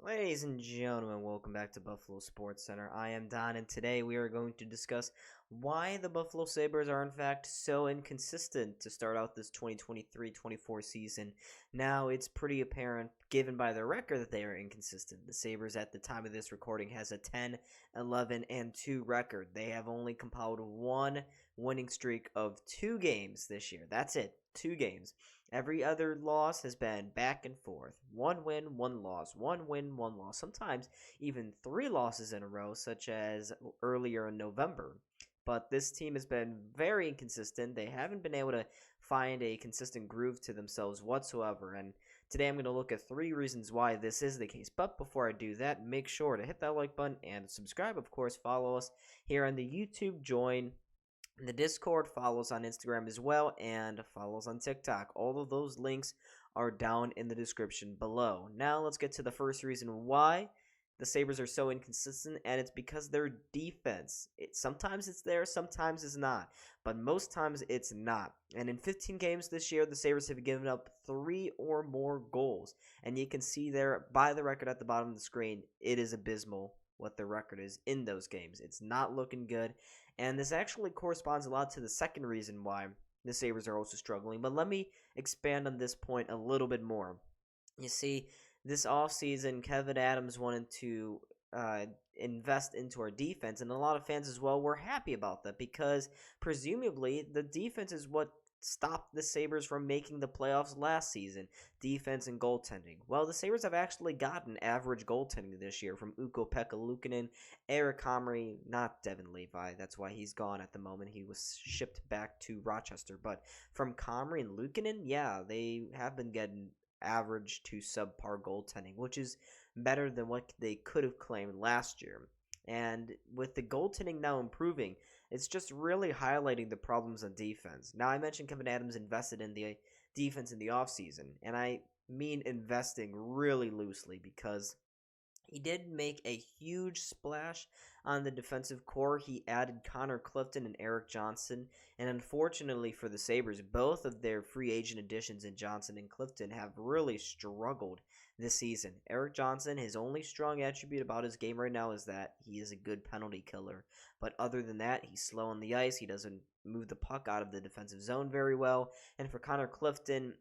Ladies and gentlemen, welcome back to Buffalo SportsCenter. I am Don, and today we are going to discuss why the Buffalo Sabres are in fact so inconsistent to start out this 2023-24 season. Now, it's pretty apparent, given by their record, that they are inconsistent. The Sabres, at the time of this recording, has a 10-11-2 record. They have only compiled one winning streak of 2 games this year. That's it, 2 games. Every other loss has been back and forth. 1 win, 1 loss. 1 win, 1 loss. Sometimes even 3 losses in a row, such as earlier in November. But this team has been very inconsistent. They haven't been able to find a consistent groove to themselves whatsoever. And today I'm going to look at 3 reasons why this is the case. But before I do that, make sure to hit that like button and subscribe. Of course, follow us here on the YouTube. Join the Discord, follows on Instagram as well, and follows on TikTok. All of those links are down in the description below. Now let's get to the first reason why the Sabres are so inconsistent, and it's because their defense. Sometimes it's there, sometimes it's not, but most times it's not. And in 15 games this year, the Sabres have given up 3 or more goals. And you can see there by the record at the bottom of the screen, it is abysmal what the record is in those games. It's not looking good. And this actually corresponds a lot to the second reason why the Sabres are also struggling. But let me expand on this point a little bit more. You see, this offseason, Kevin Adams wanted to invest into our defense, and a lot of fans as well were happy about that because presumably the defense is what stopped the Sabres from making the playoffs last season. Defense and goaltending. Well, the Sabres have actually gotten average goaltending this year from Ukko-Pekka Luukkonen, Eric Comrie, not Devin Levi. That's why he's gone at the moment. He was shipped back to Rochester. But from Comrie and Luukkonen, yeah, they have been getting average to subpar goaltending, which is better than what they could have claimed last year. And with the goaltending now improving, it's just really highlighting the problems on defense. Now, I mentioned Kevin Adams invested in the defense in the offseason, and I mean investing really loosely because he did make a huge splash on the defensive core. He added Connor Clifton and Eric Johnson, and unfortunately for the Sabres, both of their free agent additions in Johnson and Clifton have really struggled this season. Eric Johnson, his only strong attribute about his game right now is that he is a good penalty killer. But other than that, he's slow on the ice. He doesn't move the puck out of the defensive zone very well. And for Connor Clifton,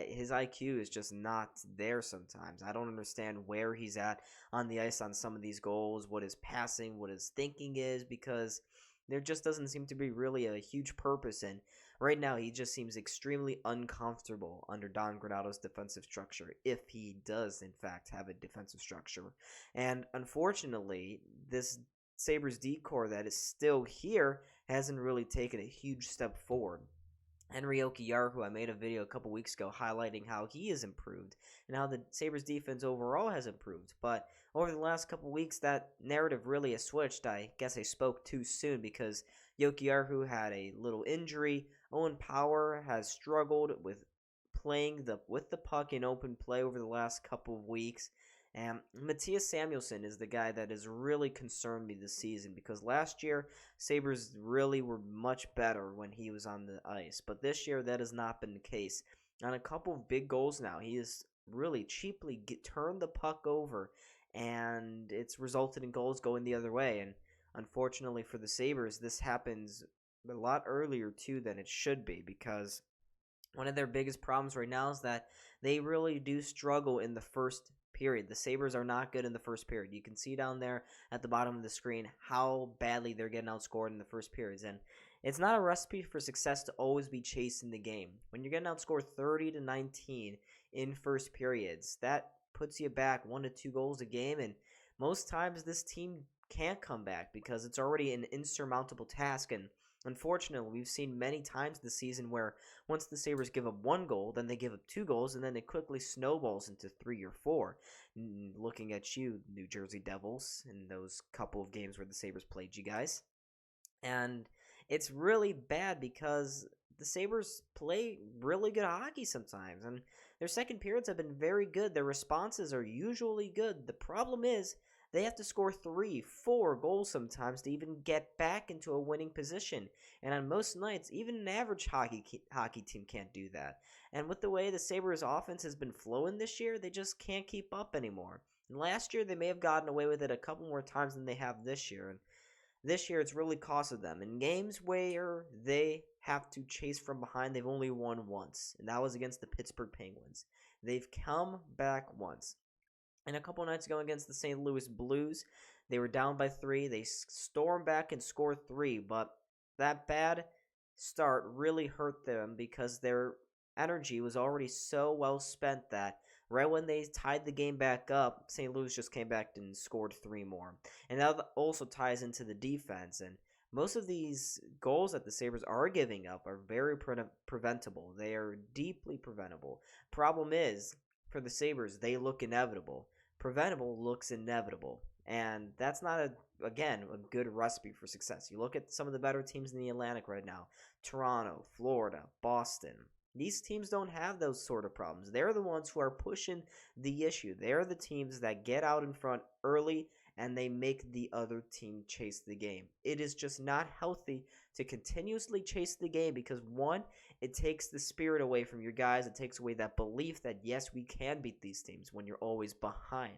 his IQ is just not there sometimes. I don't understand where he's at on the ice on some of these goals, what his passing, what his thinking is, because there just doesn't seem to be really a huge purpose in. Right now, he just seems extremely uncomfortable under Don Granato's defensive structure, if he does, in fact, have a defensive structure. And unfortunately, this Sabres D-core that is still here hasn't really taken a huge step forward. Henry Okiar, I made a video a couple weeks ago highlighting how he has improved and how the Sabres defense overall has improved. But over the last couple weeks, that narrative really has switched. I guess I spoke too soon because Jokiharju had a little injury. Owen Power has struggled with playing with the puck in open play over the last couple of weeks. And Matthias Samuelsson is the guy that has really concerned me this season because last year, Sabres really were much better when he was on the ice. But this year, that has not been the case. On a couple of big goals now, he has really cheaply turned the puck over, and it's resulted in goals going the other way. And unfortunately for the Sabres, this happens a lot earlier, too, than it should be because one of their biggest problems right now is that they really do struggle in the first period. The Sabres are not good in the first period. You can see down there at the bottom of the screen how badly they're getting outscored in the first periods. And it's not a recipe for success to always be chasing the game. When you're getting outscored 30-19 in first periods, that puts you back 1 to 2 goals a game. And most times this team can't come back because it's already an insurmountable task. And unfortunately, we've seen many times this season where once the Sabres give up 1 goal, then they give up 2 goals, and then it quickly snowballs into 3 or 4. Looking at you, New Jersey Devils, in those couple of games where the Sabres played you guys. And it's really bad because the Sabres play really good hockey sometimes, and their second periods have been very good. Their responses are usually good. The problem is they have to score 3, 4 goals sometimes to even get back into a winning position. And on most nights, even an average hockey team can't do that. And with the way the Sabres offense has been flowing this year, they just can't keep up anymore. And last year, they may have gotten away with it a couple more times than they have this year. And this year, it's really costed them. In games where they have to chase from behind, they've only won once, and that was against the Pittsburgh Penguins. They've come back once. And a couple nights ago against the St. Louis Blues, they were down by 3. They stormed back and scored 3, but that bad start really hurt them because their energy was already so well spent that right when they tied the game back up, St. Louis just came back and scored 3 more. And that also ties into the defense. And most of these goals that the Sabres are giving up are very preventable. They are deeply preventable. Problem is, for the Sabres, they look inevitable. Preventable looks inevitable. And that's not, a good recipe for success. You look at some of the better teams in the Atlantic right now. Toronto, Florida, Boston. These teams don't have those sort of problems. They're the ones who are pushing the issue. They're the teams that get out in front early and they make the other team chase the game. It is just not healthy to continuously chase the game because, one, it takes the spirit away from your guys. It takes away that belief that, yes, we can beat these teams when you're always behind.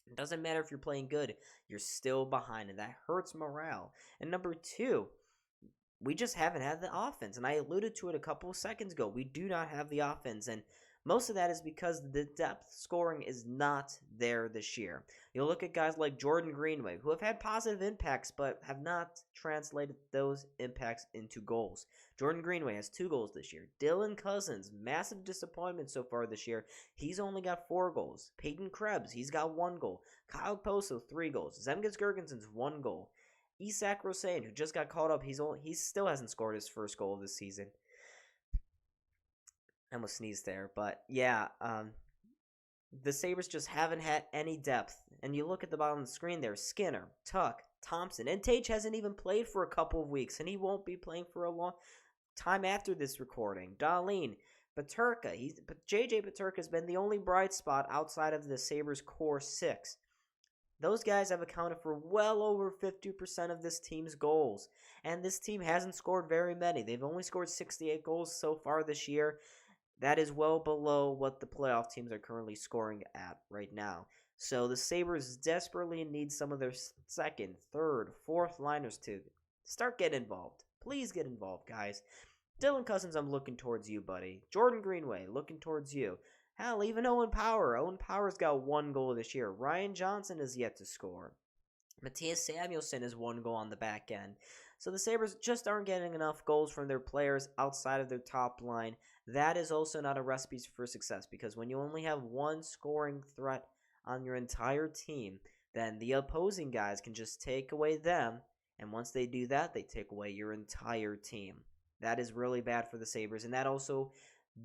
It doesn't matter if you're playing good. You're still behind, and that hurts morale. And number 2, we just haven't had the offense, and I alluded to it a couple of seconds ago. We do not have the offense, and most of that is because the depth scoring is not there this year. You'll look at guys like Jordan Greenway, who have had positive impacts but have not translated those impacts into goals. Jordan Greenway has 2 goals this year. Dylan Cousins, massive disappointment so far this year. He's only got 4 goals. Peyton Krebs, he's got 1 goal. Kyle Poso, 3 goals. Zemgus Girgensons, 1 goal. Isak Rosén, who just got called up, he still hasn't scored his first goal of this season. I almost sneezed there, but yeah, the Sabres just haven't had any depth. And you look at the bottom of the screen there, Skinner, Tuck, Thompson, and Tage hasn't even played for a couple of weeks, and he won't be playing for a long time after this recording. Dahlin, Peterka, JJ Peterka has been the only bright spot outside of the Sabres' core 6. Those guys have accounted for well over 50% of this team's goals. And this team hasn't scored very many. They've only scored 68 goals so far this year. That is well below what the playoff teams are currently scoring at right now. So the Sabres desperately need some of their second, third, fourth liners to start getting involved. Please get involved, guys. Dylan Cousins, I'm looking towards you, buddy. Jordan Greenway, looking towards you. Hell, even Owen Power. Owen Power's got 1 goal this year. Ryan Johnson is yet to score. Matthias Samuelsson has 1 goal on the back end. So the Sabres just aren't getting enough goals from their players outside of their top line. That is also not a recipe for success because when you only have 1 scoring threat on your entire team, then the opposing guys can just take away them. And once they do that, they take away your entire team. That is really bad for the Sabres. And that also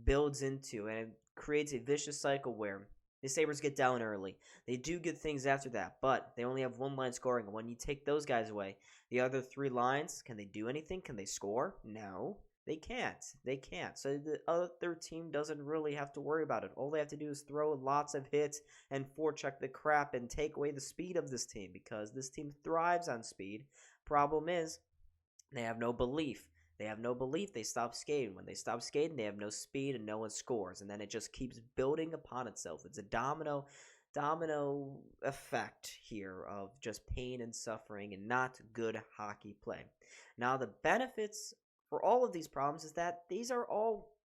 builds into and it creates a vicious cycle where the Sabres get down early. They do good things after that, but they only have 1 line scoring. And when you take those guys away, the other 3 lines, can they do anything? Can they score? No, they can't. They can't. So the other team doesn't really have to worry about it. All they have to do is throw lots of hits and forecheck the crap and take away the speed of this team because this team thrives on speed. Problem is, they have no belief. They have no belief. They stop skating. When they stop skating, they have no speed and no one scores. And then it just keeps building upon itself. It's a domino effect here of just pain and suffering and not good hockey play. Now, the benefits for all of these problems is that these are all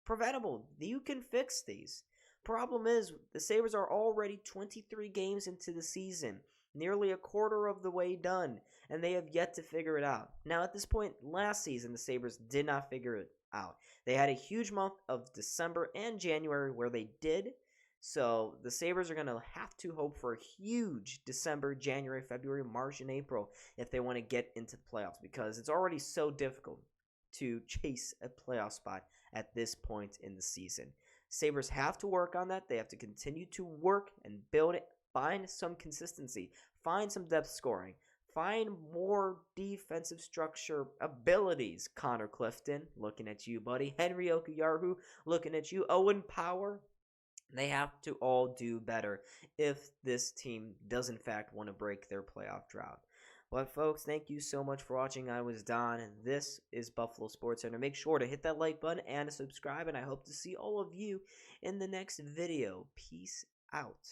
preventable. You can fix these. Problem is, the Sabres are already 23 games into the season. Nearly a quarter of the way done, and they have yet to figure it out. Now, at this point, last season, the Sabres did not figure it out. They had a huge month of December and January where they did, so the Sabres are going to have to hope for a huge December, January, February, March, and April if they want to get into the playoffs because it's already so difficult to chase a playoff spot at this point in the season. Sabres have to work on that. They have to continue to work and build it. Find some consistency. Find some depth scoring. Find more defensive structure abilities. Connor Clifton, looking at you, buddy. Henry Okuyahu, looking at you. Owen Power. They have to all do better if this team does, in fact, want to break their playoff drought. But, folks, thank you so much for watching. I was Don, and this is Buffalo SportsCenter. Make sure to hit that like button and subscribe, and I hope to see all of you in the next video. Peace out.